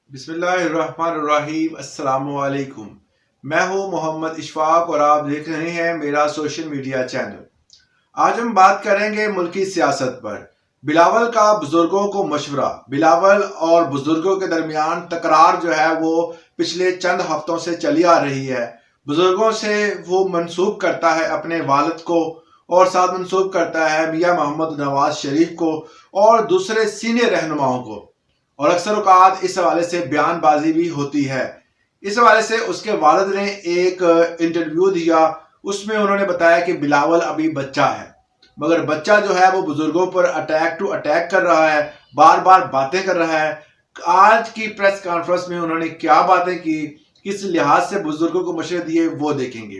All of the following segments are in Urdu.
بسم اللہ الرحمن الرحیم۔ السلام علیکم، میں ہوں محمد اشفاق اور آپ دیکھ رہے ہیں میرا سوشل میڈیا چینل۔ آج ہم بات کریں گے ملکی سیاست پر۔ بلاول کا بزرگوں کو مشورہ۔ بلاول اور بزرگوں کے درمیان تکرار جو ہے وہ پچھلے چند ہفتوں سے چلی آ رہی ہے۔ بزرگوں سے وہ منسوب کرتا ہے اپنے والد کو اور ساتھ منسوب کرتا ہے میاں محمد نواز شریف کو اور دوسرے سینئر رہنماؤں کو، اور اکثر اوقات اس حوالے سے بیان بازی بھی ہوتی ہے۔ اس حوالے سے اس کے والد نے ایک انٹرویو دیا، اس میں انہوں نے بتایا کہ بلاول ابھی بچہ ہے، مگر بچہ جو ہے وہ بزرگوں پر اٹیک کر رہا ہے، بار بار باتیں کر رہا ہے۔ آج کی پریس کانفرنس میں انہوں نے کیا باتیں کی، کس لحاظ سے بزرگوں کو مشورے دیے، وہ دیکھیں گے۔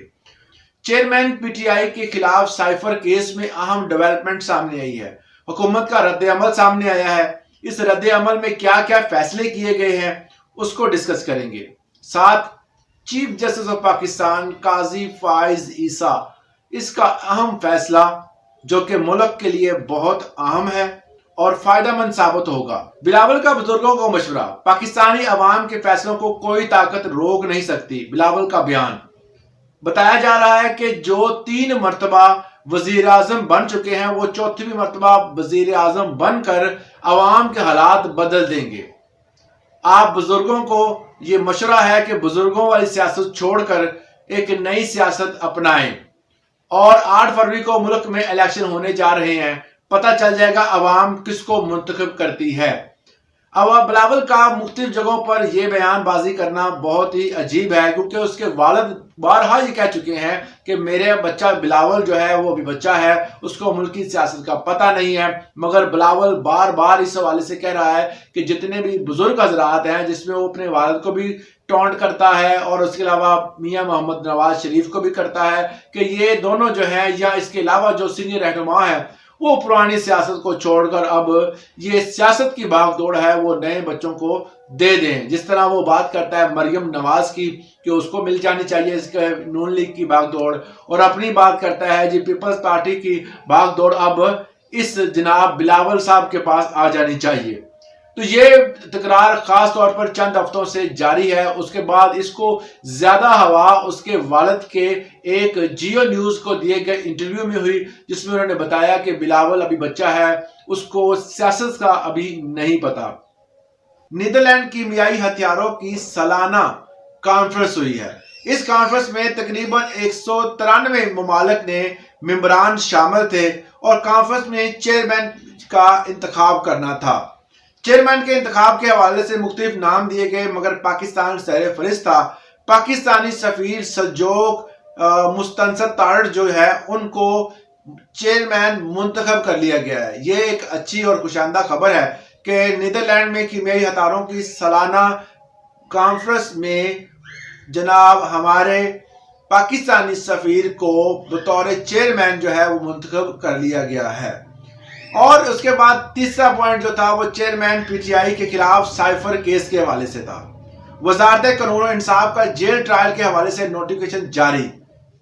چیئرمین پی ٹی آئی کے خلاف سائفر کیس میں اہم ڈیولپمنٹ سامنے آئی ہے۔ حکومت کا رد عمل سامنے آیا ہے۔ اس رد عمل میں کیا کیا فیصلے کیے گئے ہیں اس کو ڈسکس کریں گے۔ ساتھ چیف جسٹس آف پاکستان قاضی فائز عیسیٰ، اس کا اہم فیصلہ جو کہ ملک کے لیے بہت اہم ہے اور فائدہ مند ثابت ہوگا۔ بلاول کا بزرگوں کو مشورہ۔ پاکستانی عوام کے فیصلوں کو کوئی طاقت روک نہیں سکتی، بلاول کا بیان۔ بتایا جا رہا ہے کہ جو 3 مرتبہ وزیر اعظم بن چکے ہیں وہ 4تھویں مرتبہ وزیر اعظم بن کر عوام کے حالات بدل دیں گے۔ آپ بزرگوں کو یہ مشورہ ہے کہ بزرگوں والی سیاست چھوڑ کر ایک نئی سیاست اپنائیں، اور 8 فروری کو ملک میں الیکشن ہونے جا رہے ہیں، پتہ چل جائے گا عوام کس کو منتخب کرتی ہے۔ اب بلاول کا مختلف جگہوں پر یہ بیان بازی کرنا بہت ہی عجیب ہے، کیونکہ اس کے والد بارہا یہ کہہ چکے ہیں کہ میرے بچہ بلاول جو ہے وہ ابھی بچہ ہے، اس کو ملکی سیاست کا پتہ نہیں ہے۔ مگر بلاول بار بار اس حوالے سے کہہ رہا ہے کہ جتنے بھی بزرگ حضرات ہیں، جس میں وہ اپنے والد کو بھی ٹونٹ کرتا ہے اور اس کے علاوہ میاں محمد نواز شریف کو بھی کرتا ہے کہ یہ دونوں جو ہیں، یا اس کے علاوہ جو سینئر رہنما ہیں، وہ پرانی سیاست کو چھوڑ کر اب یہ سیاست کی بھاگ دوڑ ہے وہ نئے بچوں کو دے دیں۔ جس طرح وہ بات کرتا ہے مریم نواز کی کہ اس کو مل جانی چاہیے اس کے نون لیگ کی بھاگ دوڑ، اور اپنی بات کرتا ہے جی پیپلز پارٹی کی بھاگ دوڑ اب اس جناب بلاول صاحب کے پاس آ جانی چاہیے۔ تو یہ تکرار خاص طور پر چند ہفتوں سے جاری ہے۔ اس کے بعد اس کو زیادہ ہوا اس کے والد کے ایک جیو نیوز کو دیے گئے انٹرویو میں ہوئی، جس میں انہوں نے بتایا کہ بلاول ابھی بچہ ہے، اس کو سیاست کا ابھی نہیں پتا۔ نیدرلینڈ کیمیائی ہتھیاروں کی سالانہ کانفرنس ہوئی ہے۔ اس کانفرنس میں تقریباً 193 ممالک نے ممبران شامل تھے، اور کانفرنس میں چیئرمین کا انتخاب کرنا تھا۔ چیئرمین کے انتخاب کے حوالے سے مختلف نام دیے گئے، مگر پاکستان سیر فہرست تھا۔ پاکستانی سفیر سلجوق مستنصر تارڑ جو ہے، ان کو چیئرمین منتخب کر لیا گیا ہے۔ یہ ایک اچھی اور خوشامدہ خبر ہے کہ نیدرلینڈ میں کیمیائی ہتھیاروں کی سالانہ کانفرنس میں جناب ہمارے پاکستانی سفیر کو بطور چیئرمین جو ہے وہ منتخب کر لیا گیا ہے۔ اور اس کے بعد تیسرا پوائنٹ جو تھا وہ چیئرمین پی ٹی آئی کے خلاف سائفر کیس کے حوالے سے تھا۔ وزارت قانون و انصاف کا جیل ٹرائل کے حوالے سے نوٹیفیکیشن جاری۔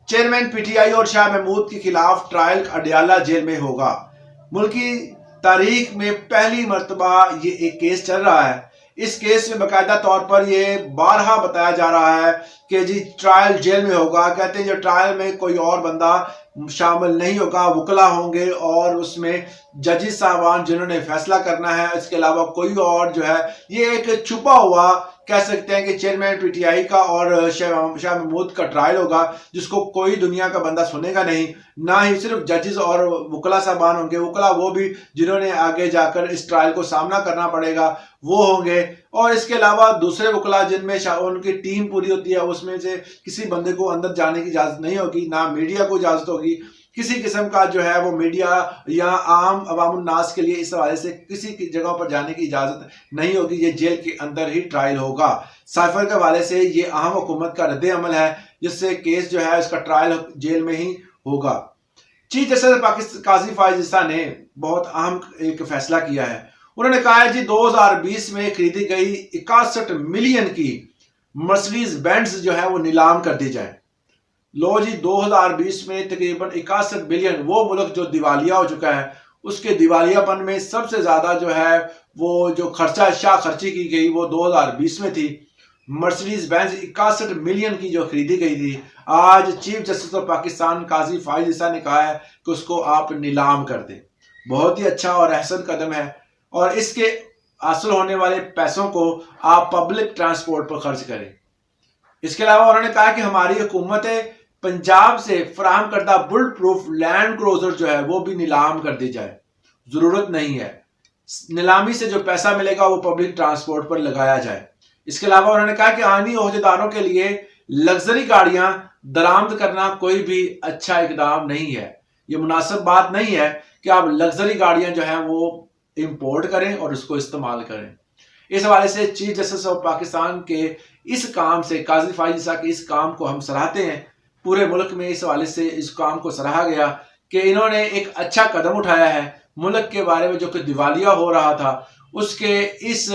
چیئرمین پی ٹی آئی اور شاہ محمود کے خلاف ٹرائل اڈیالہ جیل میں ہوگا۔ ملکی تاریخ میں پہلی مرتبہ یہ ایک کیس چل رہا ہے۔ اس کیس میں باقاعدہ طور پر یہ بارہا بتایا جا رہا ہے کہ جی ٹرائل جیل میں ہوگا۔ کہتے ہیں جو ٹرائل میں کوئی اور بندہ شامل نہیں ہوگا، وکلا ہوں گے، اور اس میں ججز صاحبان جنہوں نے فیصلہ کرنا ہے، اس کے علاوہ کوئی اور جو ہے، یہ ایک چھپا ہوا کہہ سکتے ہیں کہ چیئرمین پی ٹی آئی کا اور شاہ محمود کا ٹرائل ہوگا، جس کو کوئی دنیا کا بندہ سنے گا نہیں، نہ ہی صرف ججز اور وکلا صاحبان ہوں گے۔ وکلا وہ بھی جنہوں نے آگے جا کر اس ٹرائل کو سامنا کرنا پڑے گا وہ ہوں گے، اور اس کے علاوہ دوسرے وکلا جن میں ان کی ٹیم پوری ہوتی ہے، اس میں سے کسی بندے کو اندر جانے کی اجازت نہیں ہوگی، نہ میڈیا کو اجازت ہوگی۔ کسی قسم کا جو ہے وہ میڈیا یا عام عوام الناس کے لیے اس حوالے سے کسی کی جگہ پر جانے کی اجازت نہیں ہوگی۔ یہ جیل کے اندر ہی ٹرائل ہوگا۔ سائفر کے حوالے سے یہ اہم حکومت کا رد عمل ہے، جس سے کیس جو ہے اس کا ٹرائل جیل میں ہی ہوگا۔ چیف جسٹس پاکستان قاضی فائز عیسیٰ نے بہت اہم ایک فیصلہ کیا ہے۔ انہوں نے کہا ہے جی 2020 میں خریدی گئی 61 ملین کی مرسیڈیز بینز جو ہے وہ نیلام کر دی جائے۔ لو جی 2020 میں تقریباً 61 بلین، وہ ملک جو دیوالیہ ہو چکا ہے، اس کے دیوالیہ پن میں سب سے زیادہ جو ہے وہ جو شاہ خرچی کی گئی وہ 2020 میں تھی. مرسیڈیز بینز 61 ملین کی جو خریدی گئی تھی، آج چیف جسٹس آف پاکستان قاضی فائز عیسیٰ نے کہا ہے کہ اس کو آپ نیلام کر دیں. بہت ہی اچھا اور احسن قدم ہے، اور اس کے حاصل ہونے والے پیسوں کو آپ پبلک ٹرانسپورٹ پر خرچ کریں. اس کے علاوہ انہوں نے کہا کہ ہماری حکومت پنجاب سے فراہم کردہ بلٹ پروف لینڈ کروزر جو ہے وہ بھی نیلام کر دی جائے. ضرورت نہیں ہے، نیلامی سے جو پیسہ ملے گا وہ پبلک ٹرانسپورٹ پر لگایا جائے. اس کے علاوہ انہوں نے کہا کہ آئینی عہدیداروں کے لیے لگژری گاڑیاں درآمد کرنا کوئی بھی اچھا اقدام نہیں ہے. یہ مناسب بات نہیں ہے کہ آپ لگژری گاڑیاں جو ہیں وہ امپورٹ کریں اور اس کو استعمال کریں. اس حوالے سے چیف جسٹس آف پاکستان کے اس کام سے، قاضی فائز عیسیٰ کے اس کام کو ہم سراہتے ہیں. پورے ملک میں اس حوالے سے اس کام کو سراہا گیا کہ انہوں نے ایک اچھا قدم اٹھایا ہے. ملک کے بارے میں جو کہ دیوالیہ ہو رہا تھا، اس کے اس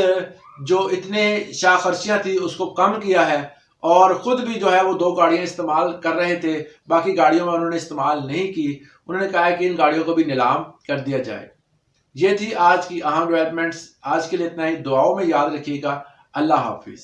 جو اتنے شاہ خرچیاں تھی اس کو کم کیا ہے، اور خود بھی جو ہے وہ 2 گاڑیاں استعمال کر رہے تھے، باقی گاڑیوں میں انہوں نے استعمال نہیں کی. انہوں نے کہا ہے کہ ان گاڑیوں کو بھی نیلام کر دیا جائے. یہ تھی آج کی اہم ڈیولپمنٹس. آج کے لیے اتنا ہی. دعاؤں میں یاد رکھیے گا. اللہ حافظ.